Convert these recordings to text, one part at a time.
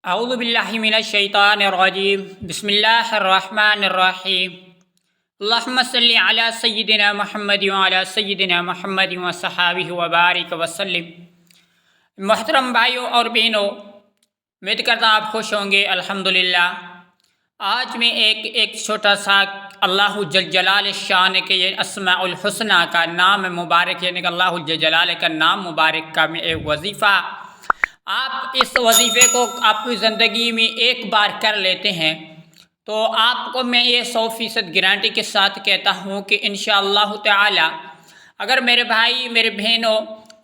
اعوذ باللہ من الشیطان الرجیم بسم اللہ الرحمن الرحیم اللہم صلی علی سیدنا محمد وعلی سیدنا محمد وصحابہ وبارک وسلم۔ محترم بھائیوں اور بہنوں، امید کرتا آپ خوش ہوں گے۔ الحمدللہ آج میں ایک چھوٹا سا اللہ جل جلال شان کے یہ اسماء الحسنہ کا نام مبارک، یعنی کہ اللہ جل جلال کا نام مبارک کا میں ایک وظیفہ، آپ اس وظیفے کو آپ کی زندگی میں ایک بار کر لیتے ہیں تو آپ کو میں یہ 100% گارنٹی کے ساتھ کہتا ہوں کہ انشاءاللہ تعالی، اگر میرے بھائی میرے بہنوں،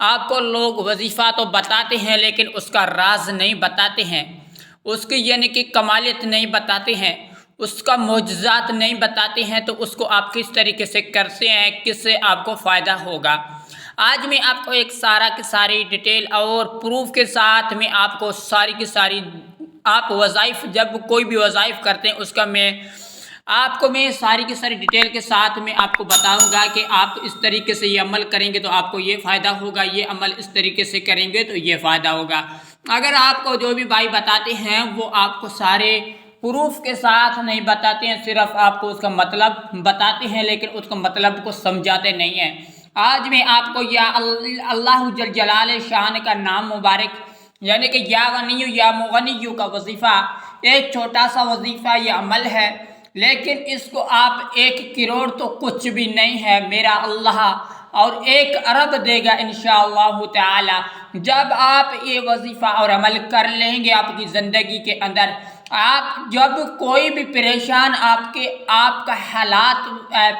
آپ کو لوگ وظیفہ تو بتاتے ہیں لیکن اس کا راز نہیں بتاتے ہیں، اس کی یعنی کہ کمالیت نہیں بتاتے ہیں، اس کا معجزات نہیں بتاتے ہیں، تو اس کو آپ کس طریقے سے کرتے ہیں، کس سے آپ کو فائدہ ہوگا۔ آج میں آپ کو ایک سارا کی ساری ڈیٹیل اور پروف کے ساتھ میں آپ کو ساری کی ساری آپ وظائف، جب کوئی بھی وظائف کرتے ہیں اس کا میں آپ کو ساری کی ساری ڈیٹیل کے ساتھ میں آپ کو بتاؤں گا کہ آپ اس طریقے سے یہ عمل کریں گے تو آپ کو یہ فائدہ ہوگا، یہ عمل اس طریقے سے کریں گے تو یہ فائدہ ہوگا۔ اگر آپ کو جو بھی بھائی بتاتے ہیں وہ آپ کو سارے پروف کے ساتھ نہیں بتاتے ہیں، صرف آپ کو اس کا مطلب بتاتے ہیں لیکن اس کا مطلب کو سمجھاتے نہیں ہیں۔ آج میں آپ کو یا اللہ جل جلال شان کا نام مبارک، یعنی کہ یا غنی یا مغنی کا وظیفہ، ایک چھوٹا سا وظیفہ یہ عمل ہے، لیکن اس کو آپ 1 کروڑ تو کچھ بھی نہیں ہے میرا اللہ، اور 1 ارب دے گا انشاءاللہ تعالی جب آپ یہ وظیفہ اور عمل کر لیں گے آپ کی زندگی کے اندر۔ آپ جب کوئی بھی پریشان آپ کا حالات،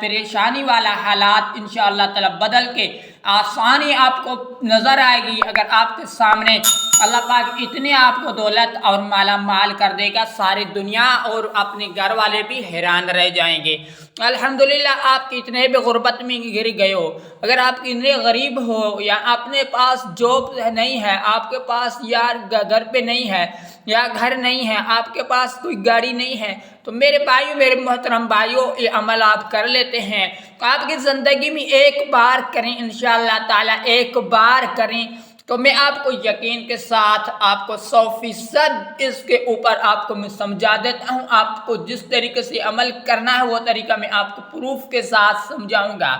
پریشانی والا حالات انشاءاللہ تعالی بدل کے آسانی آپ کو نظر آئے گی۔ اگر آپ کے سامنے اللہ پاک اتنے آپ کو دولت اور مالا مال کر دے گا، ساری دنیا اور اپنے گھر والے بھی حیران رہ جائیں گے۔ الحمدللہ آپ کتنے بھی غربت میں گر گئے ہو، اگر آپ اتنے غریب ہو یا اپنے پاس جاب نہیں ہے، آپ کے پاس یا گھر پہ نہیں ہے یا گھر نہیں ہے، آپ کے پاس کوئی گاڑی نہیں ہے، تو میرے بھائیوں میرے محترم بھائیوں، یہ عمل آپ کر لیتے ہیں تو آپ کی زندگی میں ایک بار کریں انشاءاللہ تعالی، ایک بار کریں تو میں آپ کو یقین کے ساتھ آپ کو 100% اس کے اوپر آپ کو میں سمجھا دیتا ہوں۔ آپ کو جس طریقے سے عمل کرنا ہے وہ طریقہ میں آپ کو پروف کے ساتھ سمجھاؤں گا۔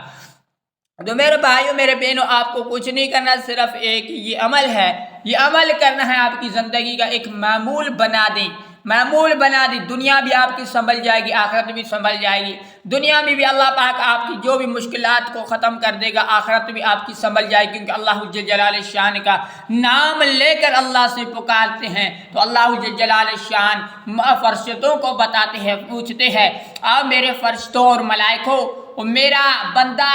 تو میرے بھائیوں میرے بہنوں، آپ کو کچھ نہیں کرنا، صرف ایک یہ عمل ہے، یہ عمل کرنا ہے، آپ کی زندگی کا ایک معمول بنا دیں، معمول بنا دیں۔ دنیا بھی آپ کی سنبھل جائے گی، آخرت بھی سنبھل جائے گی۔ دنیا میں بھی اللہ پاک آپ کی جو بھی مشکلات کو ختم کر دے گا، آخرت بھی آپ کی سنبھل جائے گی، کیونکہ اللہ جل جلال شان کا نام لے کر اللہ سے پکارتے ہیں تو اللہ جل جلال شان فرشتوں کو بتاتے ہیں، پوچھتے ہیں، آپ میرے فرشتوں اور ملائکوں، میرا بندہ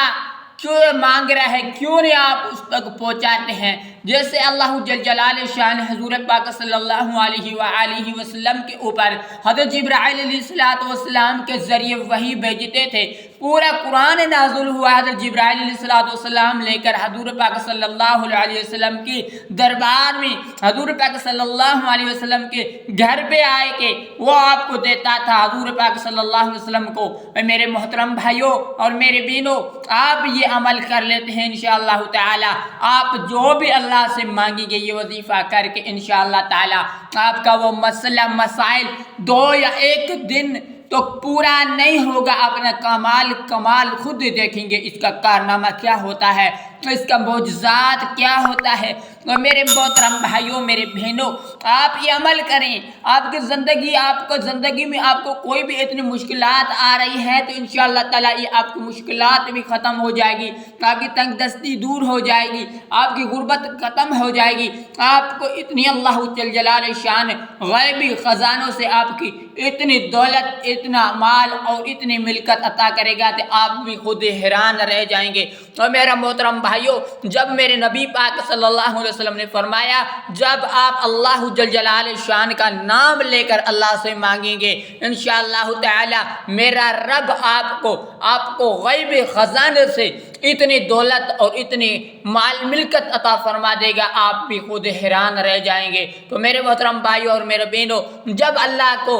کیوں مانگ رہا ہے، کیوں نہیں آپ اس تک پہنچاتے ہیں؟ جیسے اللہ جل جلال شان حضور پاک صلی اللہ علیہ وآلہ وسلم کے اوپر حضرت جبرائیل علیہ السلام کے ذریعے وحی بھیجتے تھے، پورا قرآن نازل ہوا حضرت جبرائیل علیہ السلام لے کر حضور پاک صلی اللہ علیہ وسلم کی دربار میں، حضور پاک صلی اللہ علیہ وسلم کے گھر پہ آئے کہ وہ آپ کو دیتا تھا حضور پاک صلی اللہ علیہ وسلم کو۔ میرے محترم بھائیوں اور میرے بہنوں، آپ یہ عمل کر لیتے ہیں انشاءاللہ تعالی، آپ جو بھی اللہ سے مانگیں گے یہ وظیفہ کر کے انشاءاللہ تعالی آپ کا وہ مسئلہ مسائل 2 یا 1 دن تو پورا نہیں ہوگا، اپنا کمال خود دیکھیں گے، اس کا کارنامہ کیا ہوتا ہے، اس کا معجزات کیا ہوتا ہے۔ اور میرے محترم بھائیوں میرے بہنوں، آپ یہ عمل کریں، آپ کی زندگی میں آپ کو کوئی بھی اتنی مشکلات آ رہی ہے تو انشاءاللہ تعالی یہ آپ کی مشکلات بھی ختم ہو جائے گی، آپ کی تنگ دستی دور ہو جائے گی، آپ کی غربت ختم ہو جائے گی، آپ کو اتنی اللہ جل جلال شان غیبی خزانوں سے آپ کی اتنی دولت، اتنا مال اور اتنی ملکت عطا کرے گا کہ آپ بھی خود حیران رہ جائیں گے۔ اور میرا محترم بھائیوں، جب میرے نبی پاک صلی اللہ علیہ وسلم نے فرمایا، جب آپ اللہ جل جلال شان کا نام لے کر اللہ سے مانگیں گے انشاءاللہ تعالی میرا رب آپ کو غیب خزانے سے اتنی دولت اور اتنی مال ملکت عطا فرما دے گا، آپ بھی خود حیران رہ جائیں گے۔ تو میرے محترم بھائیوں اور میرے بہنوں، جب اللہ کو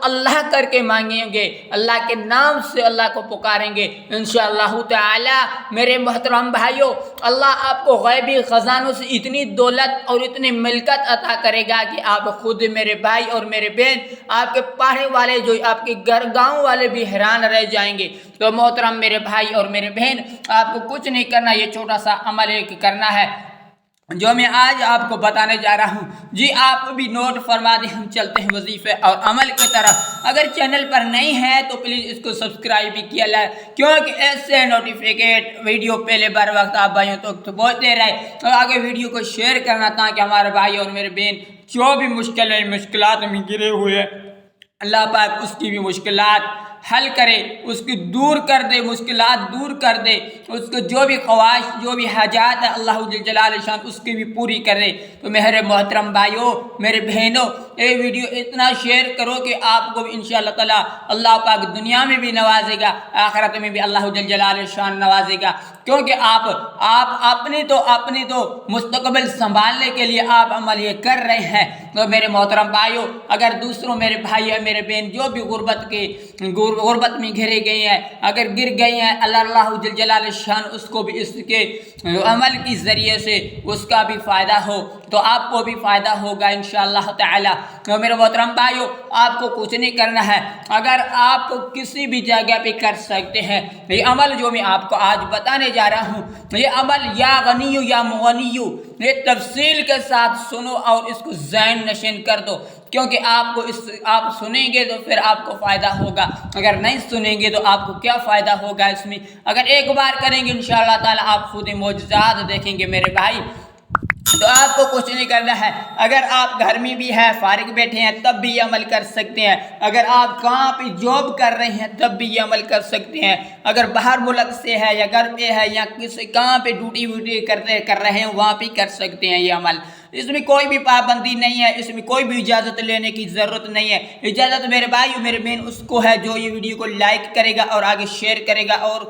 اللہ کر کے مانگیں گے، اللہ کے نام سے اللہ کو پکاریں گے، انشاءاللہ تعالی میرے محترم بھائیوں، اللہ آپ کو غیبی خزانوں سے اتنی دولت اور اتنی ملکت عطا کرے گا کہ آپ خود میرے بھائی اور میرے بہن، آپ کے پاڑے والے، جو آپ کے گاؤں والے بھی حیران رہ جائیں گے۔ تو محترم میرے بھائی اور میرے بہن، آپ کو کچھ نہیں کرنا، یہ چھوٹا سا عمل ایک کرنا ہے جو میں آج آپ کو بتانے جا رہا ہوں۔ جی آپ بھی نوٹ فرما دیں، ہم چلتے ہیں وظیفے اور عمل کی طرف۔ اگر چینل پر نہیں ہے تو پلیز اس کو سبسکرائب بھی کیا لائے، کیونکہ ایسے نوٹیفیکیٹ ویڈیو پہلے بار وقت آپ بھائیوں تک تو پہنچتے رہے، اور آگے ویڈیو کو شیئر کرنا تاکہ ہمارے بھائی اور میرے بہن جو بھی مشکلات میں گرے ہوئے، اللہ پاک اس کی بھی مشکلات حل کرے، اس کی دور کر دے، مشکلات دور کر دے، اس کو جو بھی خواہش، جو بھی حاجات ہے اللہ جل جلالہ شان اس کی بھی پوری کرے۔ تو میرے محترم بھائیوں، میرے بہنوں، یہ ویڈیو اتنا شیئر کرو کہ آپ کو بھی انشاءاللہ تعالی اللہ پاک دنیا میں بھی نوازے گا، آخرت میں بھی اللہ جل جلالہ شان نوازے گا، کیونکہ آپ اپنی تو مستقبل سنبھالنے کے لیے آپ عمل یہ کر رہے ہیں۔ تو میرے محترم بھائیوں، اگر دوسروں میرے بھائی اور میرے بہن جو بھی غربت میں گھرے گئے ہیں، اگر گر گئے ہیں، اللہ جل جلالہ شان اس کو بھی اس کے عمل کی ذریعے سے اس کا بھی فائدہ ہو، تو آپ کو بھی فائدہ ہوگا انشاءاللہ تعالی۔ تو میرے محترم بھائیوں، آپ کو کچھ نہیں کرنا ہے، اگر آپ کسی بھی جگہ پہ کر سکتے ہیں یہ عمل جو میں آپ کو آج بتانے جا رہا ہوں، یہ عمل یا غنیو یا مغنیو، یہ تفصیل کے ساتھ سنو اور اس کو ذہن نشین کر دو، کیونکہ آپ سنیں گے تو پھر آپ کو فائدہ ہوگا، اگر نہیں سنیں گے تو آپ کو کیا فائدہ ہوگا اس میں۔ اگر ایک بار کریں گے انشاءاللہ تعالی آپ خود معجزات دیکھیں گے میرے بھائی۔ تو آپ کو کچھ نہیں کرنا ہے، اگر آپ گھر میں بھی ہیں، فارغ بیٹھے ہیں، تب بھی یہ عمل کر سکتے ہیں، اگر آپ کہاں پہ جاب کر رہے ہیں تب بھی یہ عمل کر سکتے ہیں، اگر باہر ملک سے ہے یا گھر پہ ہے یا کسی کہاں پہ ڈیوٹی ووٹی کر رہے ہیں وہاں پہ کر سکتے ہیں یہ عمل۔ اس میں کوئی بھی پابندی نہیں ہے، اس میں کوئی بھی اجازت لینے کی ضرورت نہیں ہے۔ اجازت میرے بھائی میرے بہن اس کو ہے جو یہ ویڈیو کو لائک کرے گا اور آگے شیئر کرے گا اور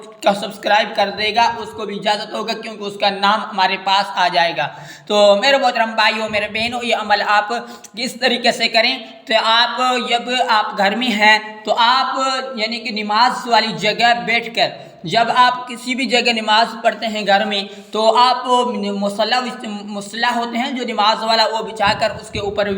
سبسکرائب کر دے گا، اس کو بھی اجازت ہوگا، کیونکہ اس کا نام ہمارے پاس آ جائے گا۔ تو میرے محترم بھائیوں میرے بہنوں، یہ عمل آپ کس طریقے سے کریں؟ تو جب آپ گھر میں ہیں تو آپ یعنی کہ نماز والی جگہ بیٹھ کر، جب آپ کسی بھی جگہ نماز پڑھتے ہیں گھر میں تو آپ مصلح ہوتے ہیں جو نماز والا، وہ بچھا کر اس کے اوپر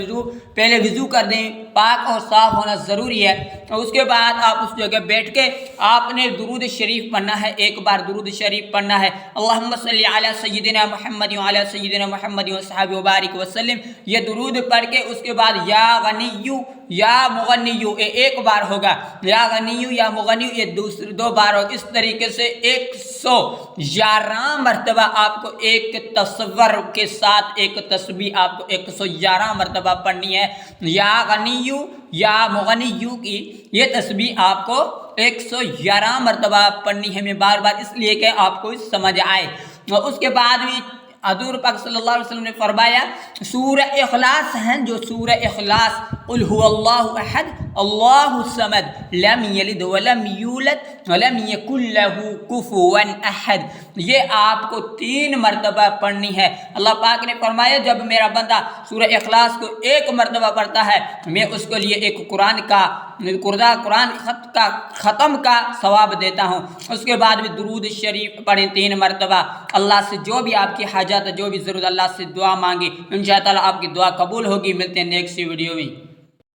پہلے وضو کر دیں، پاک اور صاف ہونا ضروری ہے۔ اور اس کے بعد آپ اس جگہ بیٹھ کے آپ نے درود شریف پڑھنا ہے، ایک بار درود شریف پڑھنا ہے، اللہم صلی علی سیدنا محمد وعلی سیدنا محمد وصحبہ وبارک وسلم۔ یہ درود پڑھ کے اس کے بعد یا غنیو یا مغنیو، یہ ایک بار ہوگا، یا غنیو یا مغنیو یہ دو بار ہوگا۔ اس طریقے سے 111 مرتبہ آپ کو ایک تصور کے ساتھ ایک تسبیح آپ کو 111 مرتبہ پڑھنی ہے۔ یا غنیو یا مغنیو کی یہ تسبیح آپ کو 111 مرتبہ پڑھنی ہے، میں بار بار اس لیے کہ آپ کو سمجھ آئے۔ اور اس کے بعد بھی حضور پاک صلی اللہ علیہ وسلم نے فرمایا، سورہ اخلاص ہیں جو سورہ اخلاص، قل هو اللہ احد اللہ الصمد لم یلد ولم یولد ولم یکن له کفوا احد، یہ آپ کو 3 مرتبہ پڑھنی ہے۔ اللہ پاک نے فرمایا جب میرا بندہ سورہ اخلاص کو 1 مرتبہ پڑھتا ہے میں اس کے لیے ایک قرآن ختم کا ثواب دیتا ہوں۔ اس کے بعد بھی درود شریف پڑھیں 3 مرتبہ، اللہ سے جو بھی آپ کی حاجات ہے، جو بھی ضرورت، اللہ سے دعا مانگے، انشاءاللہ آپ کی دعا قبول ہوگی۔ ملتے ہیں نیکسٹ ویڈیو میں۔